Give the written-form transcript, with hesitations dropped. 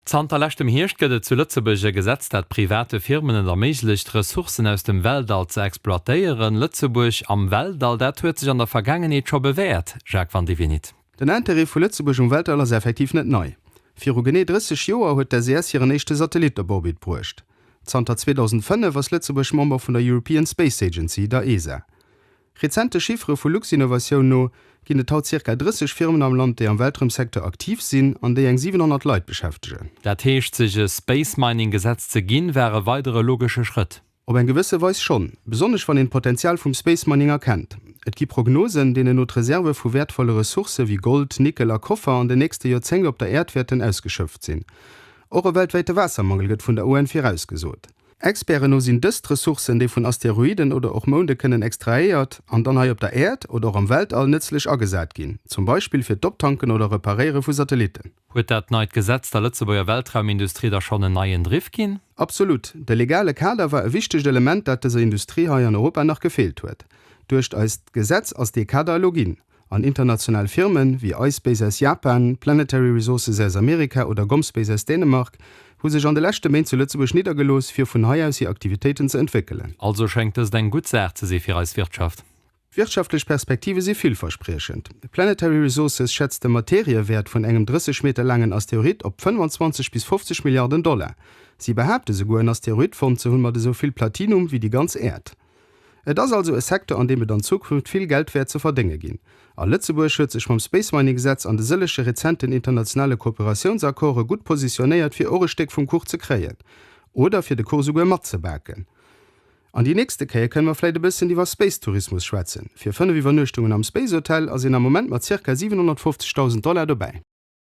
Zanterlächtem Hirsch gëtt zu Lützeburg Gesetz, dat private Firmen erméiglecht Ressourcen aus dem Weltall ze exploitéieren. Lützeburg am Weltall, dat huet sich an der Vergangenheit schon bewährt. Jacques van Divinit. Den Entarif vu Lützeburg um Weltall ist effektiv net neu. Für gené 30 Joer huet der CS ihren nächste Satellit der Orbit bruecht. Zanter 2005 was Lützeburg Member von der European Space Agency, der ESA. Rezente Chiffre vu Luxinnovation no ginn haut ca. 30 Firmen am Land, die am Weltraumsektor aktiv sind, an die eng 700 Leute beschäftigen. Dat heescht sich Space Mining Gesetz ze ginn wäre weitere logische Schritt. Ob en gewisse Weis schon, besonders wann den Potenzial vom Space Mining erkennt. Et gibt Prognosen, denen not Reserve vu wertvolle Ressource wie Gold, Nickel a Koffer an de nächste Jahrzehnt op der Erdwerten ausgeschöpft sind. Eure weltweite Wassermangel wird von der UN vorausgesot. Experten no sind dëst Ressourcen, die von Asteroiden oder auch Monde können extrahiert an dann op der Erd oder am Weltall nützlich agesät gin, zum Beispiel für Dopptanken oder Repariere vu Satelliten. Huet dat neid Gesetz der Lützeburger Weltraumindustrie da schon en neien Drift gin? Absolut. Der legale Kader war ein wichtiges Element, dat dieser Industrie in Europa noch gefehlt huet. Durch als Gesetz aus die Kaderlogin an internationale Firmen wie iSpace aus Japan, Planetary Resources aus Amerika oder GomSpace aus Dänemark, wo sich an der letzte Main zu Lützeburg niedergelos für von hier aus die Aktivitäten zu entwickeln. Also schenkt es den gut Sache sie für als Wirtschaft. Wirtschaftliche Perspektive sie vielversprechend. Planetary Resources schätzt den Materiewert von engem 30 Meter langen Asteroid op 25 bis 50 Milliarden $. Sie behaupten sogar ein Asteroidfond zu 100 so viel Platinum wie die ganze Erde. Das ist also ein Sektor, an dem dann Zukunft viel Geld wert zu verdingen gehen. An Lützeburg schützt sich vom Space Mining Gesetz an de sillesche rezenten internationale Kooperationsakkorde gut positioniert für eure Stück vom Kurs zu kreieren. Oder für den Kurs sogar matt zu backen. An die nächste Kehr können wir vielleicht ein bisschen über Space-Tourismus schwätzen. Für 5 Übernachtungen am Space Hotel sind im Moment mit ca. $750.000 dabei.